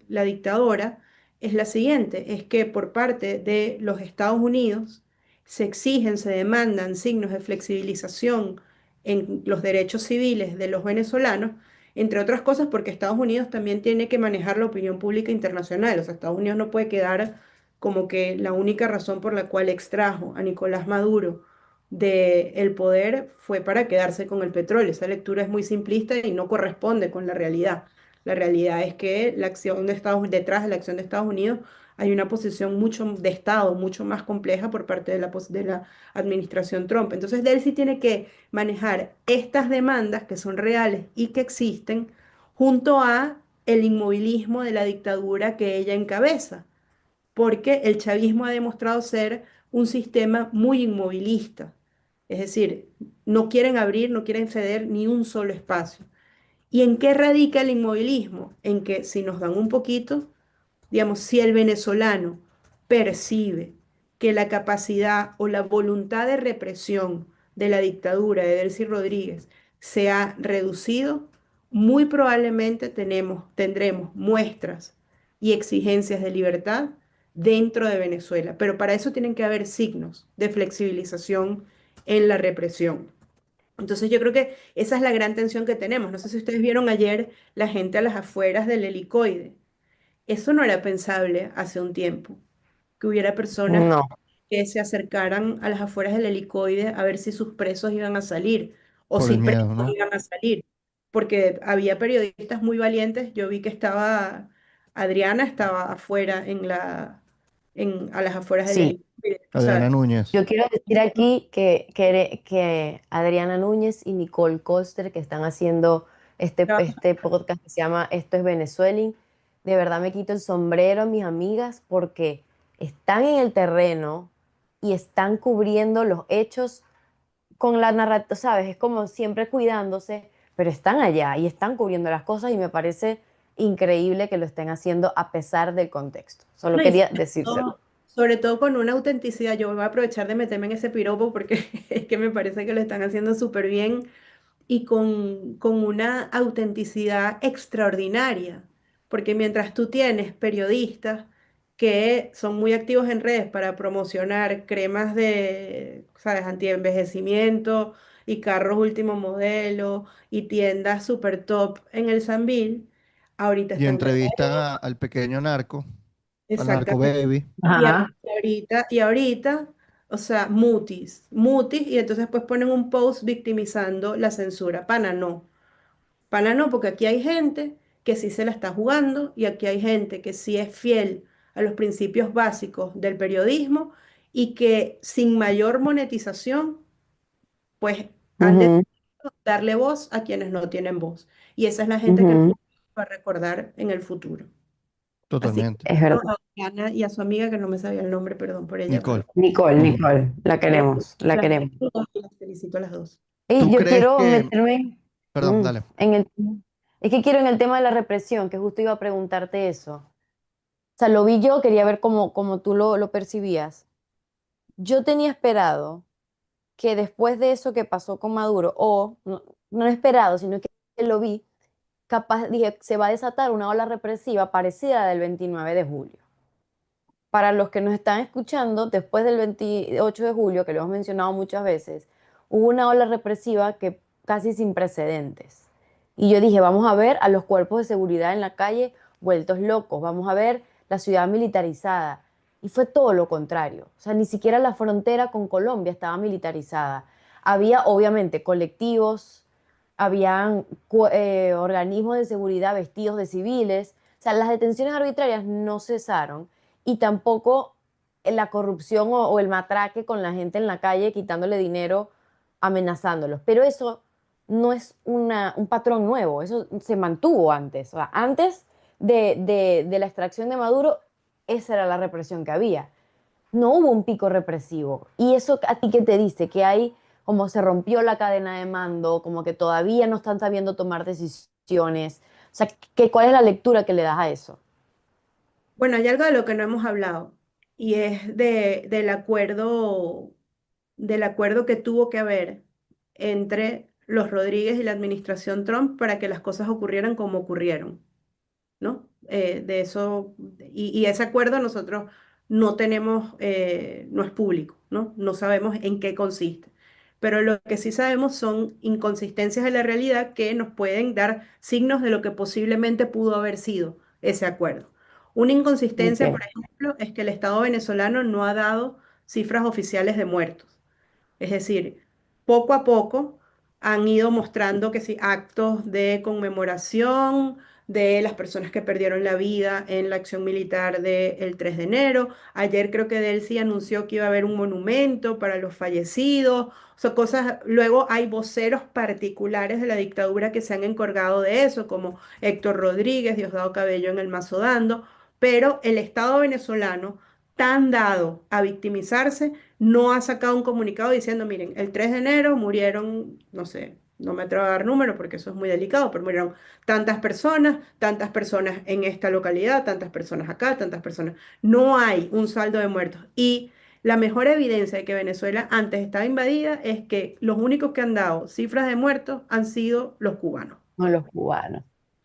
la dictadora es la siguiente, es que por parte de los Estados Unidos se exigen, se demandan signos de flexibilización en los derechos civiles de los venezolanos, entre otras cosas porque Estados Unidos también tiene que manejar la opinión pública internacional. O sea, Estados Unidos no puede quedar como que la única razón por la cual extrajo a Nicolás Maduro del poder fue para quedarse con el petróleo. Esa lectura es muy simplista y no corresponde con la realidad. La realidad es que la acción de detrás de la acción de Estados Unidos hay una posición mucho de Estado, mucho más compleja por parte de de la administración Trump. Entonces, él sí tiene que manejar estas demandas que son reales y que existen junto a el inmovilismo de la dictadura que ella encabeza, porque el chavismo ha demostrado ser un sistema muy inmovilista. Es decir, no quieren abrir, no quieren ceder ni un solo espacio. ¿Y en qué radica el inmovilismo? En que si nos dan un poquito, digamos, si el venezolano percibe que la capacidad o la voluntad de represión de la dictadura de Delcy Rodríguez se ha reducido, muy probablemente tendremos muestras y exigencias de libertad dentro de Venezuela. Pero para eso tienen que haber signos de flexibilización en la represión. Entonces yo creo que esa es la gran tensión que tenemos. No sé si ustedes vieron ayer la gente a las afueras del helicoide. Eso no era pensable hace un tiempo, que hubiera personas No. que se acercaran a las afueras del helicoide a ver si sus presos iban a salir o por si el presos miedo, ¿no? iban a salir, porque había periodistas muy valientes. Yo vi que estaba Adriana, estaba afuera a las afueras del Sí, helicoide. O Adriana sea, Núñez. yo quiero decir aquí que Adriana Núñez y Nicole Koster, que están haciendo este podcast que se llama Esto es Venezueling, de verdad me quito el sombrero a mis amigas porque están en el terreno y están cubriendo los hechos con la narrativa, ¿sabes? Es como siempre cuidándose, pero están allá y están cubriendo las cosas y me parece increíble que lo estén haciendo a pesar del contexto. Solo no, y quería decírselo. sobre todo con una autenticidad. Yo voy a aprovechar de meterme en ese piropo porque es que me parece que lo están haciendo súper bien y con una autenticidad extraordinaria, porque mientras tú tienes periodistas que son muy activos en redes para promocionar cremas de, ¿sabes?, antienvejecimiento y carros último modelo y tiendas super top en el Sambil, ahorita Y están entrevistan al pequeño narco, al narco exactamente. baby. Ajá. Y ahorita, o sea, mutis, y entonces pues ponen un post victimizando la censura. Pana no, porque aquí hay gente que sí se la está jugando y aquí hay gente que sí es fiel a los principios básicos del periodismo y que sin mayor monetización, pues han Ujú, decidido darle voz a quienes no tienen voz. Y esa es la gente que el ujú. pueblo va a recordar en el futuro. Así que Totalmente. Es verdad. a Ana y a su amiga, que no me sabía el nombre, perdón por ella, pero Nicole. Nicole, Ujú. Nicole, la queremos, la las queremos. saludo y las felicito a las dos. Y ¿Tú yo crees quiero que... meterme Perdón, dale. en el... Es que quiero en el tema de la represión, que justo iba a preguntarte eso. O sea, lo vi yo, quería ver cómo tú lo percibías. Yo tenía esperado que después de eso que pasó con Maduro, o no, no esperado, sino que lo vi, capaz, dije, se va a desatar una ola represiva parecida a la del 29 de julio. Para los que nos están escuchando, después del 28 de julio, que lo hemos mencionado muchas veces, hubo una ola represiva que casi sin precedentes. Y yo dije, vamos a ver a los cuerpos de seguridad en la calle vueltos locos, vamos a ver la ciudad militarizada. Y fue todo lo contrario. O sea, ni siquiera la frontera con Colombia estaba militarizada. Había obviamente colectivos, habían organismos de seguridad vestidos de civiles. O sea, las detenciones arbitrarias no cesaron y tampoco la corrupción o el matraque con la gente en la calle quitándole dinero, amenazándolos. Pero eso no es un patrón nuevo, eso se mantuvo antes. O sea, antes de la extracción de Maduro, esa era la represión que había. No hubo un pico represivo. ¿Y eso a ti qué te dice? Que hay, como se rompió la cadena de mando, como que todavía no están sabiendo tomar decisiones. O sea, ¿cuál es la lectura que le das a eso? Bueno, hay algo de lo que no hemos hablado y es del acuerdo que tuvo que haber entre los Rodríguez y la administración Trump para que las cosas ocurrieran como ocurrieron, ¿no? Y ese acuerdo nosotros no tenemos, no es público, ¿no? No sabemos en qué consiste. Pero lo que sí sabemos son inconsistencias de la realidad que nos pueden dar signos de lo que posiblemente pudo haber sido ese acuerdo. Una inconsistencia, por Ok. ejemplo, es que el Estado venezolano no ha dado cifras oficiales de muertos. Es decir, poco a poco han ido mostrando que sí, actos de conmemoración de las personas que perdieron la vida en la acción militar del 3 de enero. Ayer creo que Delcy anunció que iba a haber un monumento para los fallecidos. O sea, cosas, luego hay voceros particulares de la dictadura que se han encargado de eso, como Héctor Rodríguez, Diosdado Cabello en el Mazo Dando, pero el Estado venezolano, tan dado a victimizarse, no ha sacado un comunicado diciendo, miren, el 3 de enero murieron, no sé, no me atrevo a dar número porque eso es muy delicado, pero murieron tantas personas en esta localidad, tantas personas acá, tantas personas. No hay un saldo de muertos. Y la mejor evidencia de que Venezuela antes estaba invadida es que los únicos que han dado cifras de muertos han sido los cubanos. No los cubanos.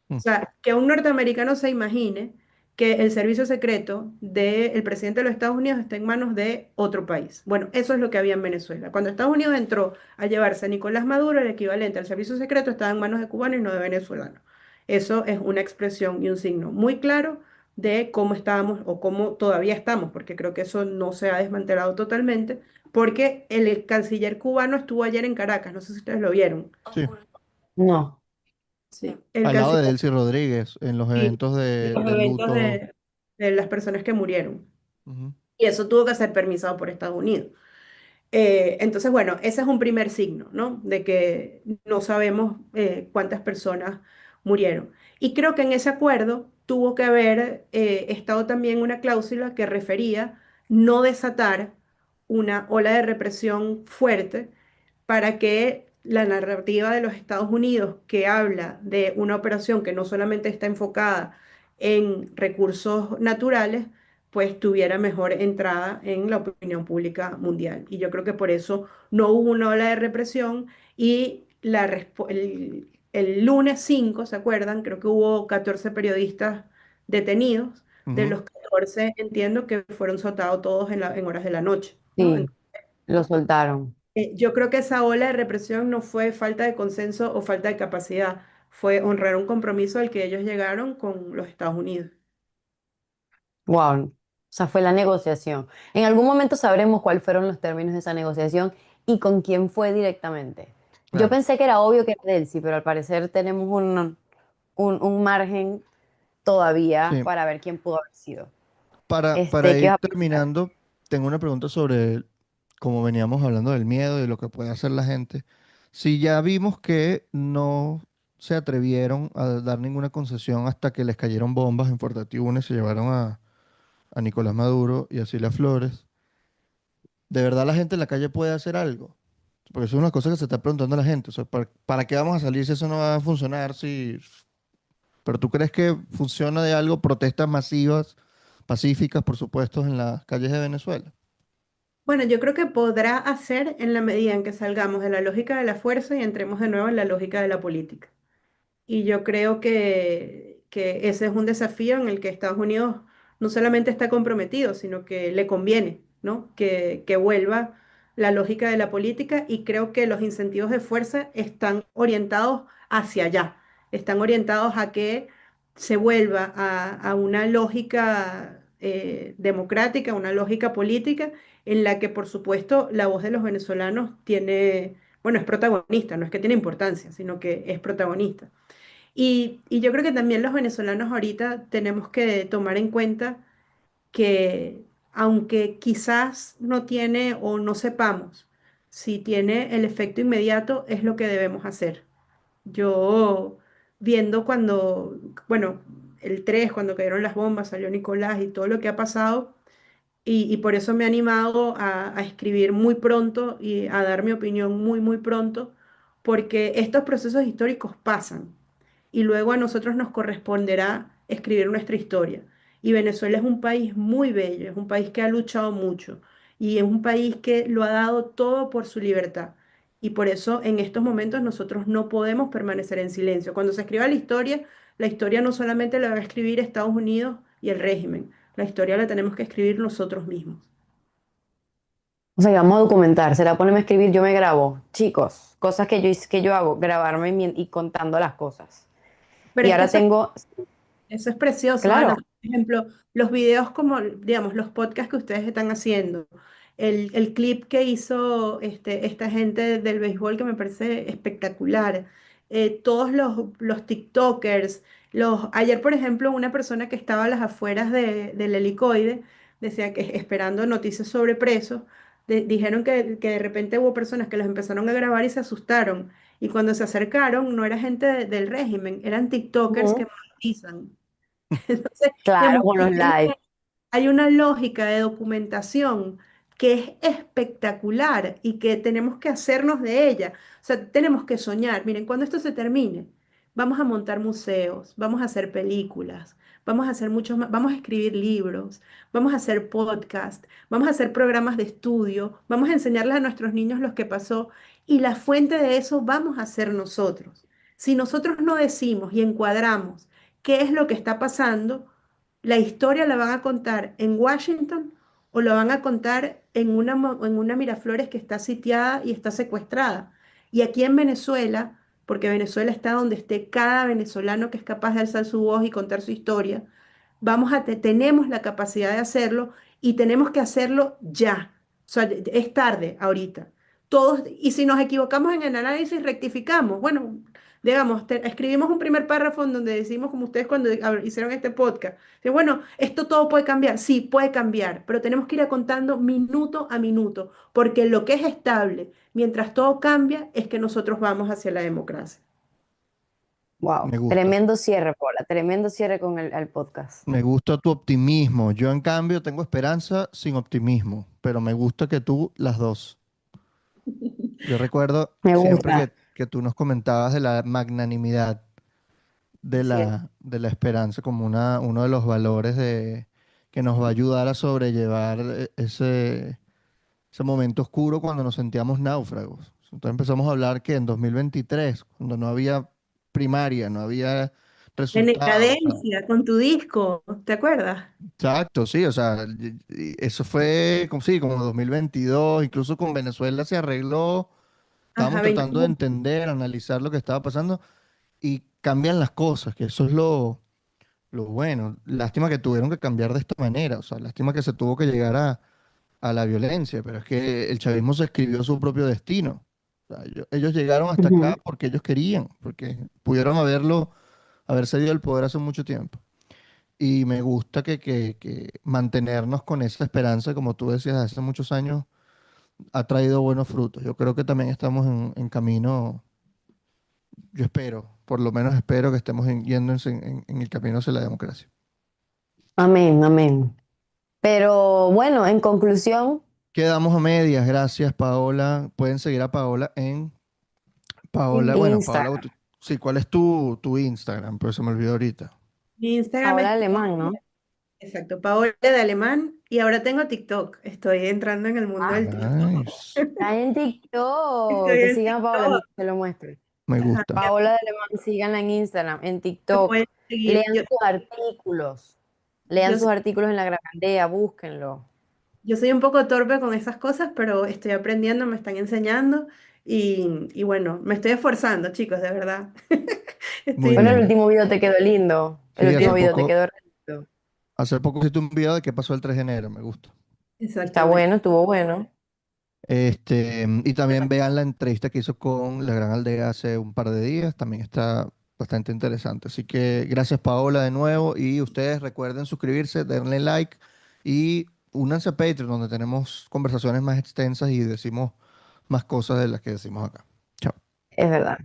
Mm. O sea, que un norteamericano se imagine que el servicio secreto del presidente de los Estados Unidos está en manos de otro país. Bueno, eso es lo que había en Venezuela. Cuando Estados Unidos entró a llevarse a Nicolás Maduro, el equivalente al servicio secreto estaba en manos de cubanos y no de venezolanos. Eso es una expresión y un signo muy claro de cómo estábamos o cómo todavía estamos, porque creo que eso no se ha desmantelado totalmente, porque el canciller cubano estuvo ayer en Caracas, no sé si ustedes lo vieron. Sí, No. Sí, el al lado de canciller Delcy Rodríguez, en los y eventos los de eventos luto. de las personas que murieron. Ujú. Y eso tuvo que ser permisado por Estados Unidos. Entonces, bueno, ese es un primer signo, ¿no? De que no sabemos cuántas personas murieron. Y creo que en ese acuerdo tuvo que haber estado también una cláusula que refería no desatar una ola de represión fuerte para que la narrativa de los Estados Unidos, que habla de una operación que no solamente está enfocada en recursos naturales, pues tuviera mejor entrada en la opinión pública mundial. Y yo creo que por eso no hubo una ola de represión y el lunes 5, ¿se acuerdan? Creo que hubo 14 periodistas detenidos, de Ujú. los 14 entiendo que fueron soltados todos en horas de la noche, ¿no? Sí, lo soltaron. Yo creo que esa ola de represión no fue falta de consenso o falta de capacidad, fue honrar un compromiso al que ellos llegaron con los Estados Unidos. Wow. O sea, fue la negociación. En algún momento sabremos cuáles fueron los términos de esa negociación y con quién fue directamente. Yo Claro. pensé que era obvio que era Delcy, pero al parecer tenemos un margen todavía Sí. para ver quién pudo haber sido. Para ¿Qué ir vas a pensar? terminando, tengo una pregunta sobre, como veníamos hablando del miedo y de lo que puede hacer la gente. Si ya vimos que no se atrevieron a dar ninguna concesión hasta que les cayeron bombas en Fuerte Tiuna y se llevaron a Nicolás Maduro y a Cilia Flores, ¿de verdad la gente en la calle puede hacer algo? Porque eso es una cosa que se está preguntando la gente. O sea, para qué vamos a salir si eso no va a funcionar? Si... ¿Pero tú crees que funciona de algo protestas masivas, pacíficas, por supuesto, en las calles de Venezuela? Bueno, yo creo que podrá hacer en la medida en que salgamos de la lógica de la fuerza y entremos de nuevo en la lógica de la política. Y yo creo que ese es un desafío en el que Estados Unidos no solamente está comprometido, sino que le conviene, ¿no? Que vuelva la lógica de la política y creo que los incentivos de fuerza están orientados hacia allá, están orientados a que se vuelva a una lógica democrática, una lógica política en la que, por supuesto, la voz de los venezolanos tiene, bueno, es protagonista, no es que tiene importancia, sino que es protagonista. Y yo creo que también los venezolanos ahorita tenemos que tomar en cuenta que aunque quizás no tiene o no sepamos si tiene el efecto inmediato, es lo que debemos hacer. Yo viendo cuando, bueno, el 3 cuando cayeron las bombas, salió Nicolás y todo lo que ha pasado, y por eso me he animado a escribir muy pronto y a dar mi opinión muy pronto, porque estos procesos históricos pasan y luego a nosotros nos corresponderá escribir nuestra historia. Y Venezuela es un país muy bello, es un país que ha luchado mucho y es un país que lo ha dado todo por su libertad. Y por eso en estos momentos nosotros no podemos permanecer en silencio. Cuando se escriba la historia no solamente la va a escribir Estados Unidos y el régimen, la historia la tenemos que escribir nosotros mismos. O sea, que vamos a documentar, será ponerme a escribir, yo me grabo. Chicos, cosas que que yo hago, grabarme y contando las cosas. Pero Y es que ahora tengo, eso es precioso, Ana. claro, Por ejemplo, los videos como, digamos, los podcasts que ustedes están haciendo, el clip que hizo esta gente del béisbol que me parece espectacular, todos los TikTokers, ayer, por ejemplo, una persona que estaba a las afueras del helicoide, decía que esperando noticias sobre presos, dijeron que de repente hubo personas que los empezaron a grabar y se asustaron. Y cuando se acercaron, no era gente del régimen, eran TikTokers que ujú, monetizan. Entonces, claro, digamos, con los live. hay una lógica de documentación que es espectacular y que tenemos que hacernos de ella. O sea, tenemos que soñar. Miren, cuando esto se termine, vamos a montar museos, vamos a hacer películas, vamos a hacer muchos más, vamos a escribir libros, vamos a hacer podcast, vamos a hacer programas de estudio, vamos a enseñarles a nuestros niños lo que pasó y la fuente de eso vamos a ser nosotros. Si nosotros no decimos y encuadramos qué es lo que está pasando, la historia la van a contar en Washington o la van a contar en una Miraflores que está sitiada y está secuestrada. Y aquí en Venezuela, porque Venezuela está donde esté cada venezolano que es capaz de alzar su voz y contar su historia, tenemos la capacidad de hacerlo y tenemos que hacerlo ya. O sea, es tarde ahorita. Todos, y si nos equivocamos en el análisis, rectificamos. Bueno, digamos, escribimos un primer párrafo en donde decimos, como ustedes cuando hicieron este podcast, que bueno, esto todo puede cambiar. Sí, puede cambiar, pero tenemos que ir contando minuto a minuto, porque lo que es estable, mientras todo cambia, es que nosotros vamos hacia la democracia. Wow, Me gusta. tremendo cierre, Paula, tremendo cierre con el podcast. Me gusta tu optimismo. Yo, en cambio, tengo esperanza sin optimismo, pero me gusta que tú las dos. Yo recuerdo Me siempre gusta, que tú nos comentabas de la magnanimidad Así es. de la esperanza como uno de los valores que nos va a ayudar a sobrellevar ese momento oscuro cuando nos sentíamos náufragos. Entonces empezamos a hablar que en 2023, cuando no había primaria, no había En resultados. O sea, decadencia, con tu disco, ¿te acuerdas? exacto, sí, o sea, eso fue como, sí, como 2022, incluso con Venezuela se arregló, Ajá, estábamos tratando de 21. entender, analizar lo que estaba pasando y cambian las cosas, que eso es lo bueno. Lástima que tuvieron que cambiar de esta manera, o sea, lástima que se tuvo que llegar a la violencia, pero es que el chavismo se escribió su propio destino. O sea, ellos llegaron hasta acá ujú. porque ellos querían, porque pudieron haber cedido el poder hace mucho tiempo. Y me gusta que mantenernos con esa esperanza, como tú decías, hace muchos años, ha traído buenos frutos. Yo creo que también estamos en camino, yo espero, por lo menos espero que estemos yendo en el camino hacia la democracia. Amén, amén. Pero bueno, en conclusión, Quedamos a medias, gracias Paola. Pueden seguir a Paola en Paola, bueno, Paola, Instagram, sí, ¿cuál es tu Instagram? Pues se me olvidó ahorita. Mi Instagram Paola es Alemán, ¿no? exacto, Paola de Alemán y ahora tengo TikTok. Estoy entrando en el mundo Ah, del TikTok. Nice. está en TikTok. Estoy Que en sigan a Paola, TikTok. mira, te lo muestro. Me Ajá, gusta. Paola de Alemán, síganla en Instagram, en me pueden TikTok. seguir. Lean sus artículos. Lean Yo, sus artículos en la Grabandea, búsquenlo. yo soy un poco torpe con esas cosas, pero estoy aprendiendo, me están enseñando y bueno, me estoy esforzando, chicos, de verdad. Muy Estoy Bueno, el bien. último video te quedó lindo. El Sí, último video te quedó lindo. hace poco hiciste un video de qué pasó el 3 de enero, me gusta. Está exactamente. bueno, estuvo bueno. Y también vean la entrevista que hizo con La Gran Aldea hace un par de días, también está bastante interesante. Así que gracias Paola de nuevo y ustedes recuerden suscribirse, darle like y únanse a Patreon donde tenemos conversaciones más extensas y decimos más cosas de las que decimos acá. Chao. Es verdad.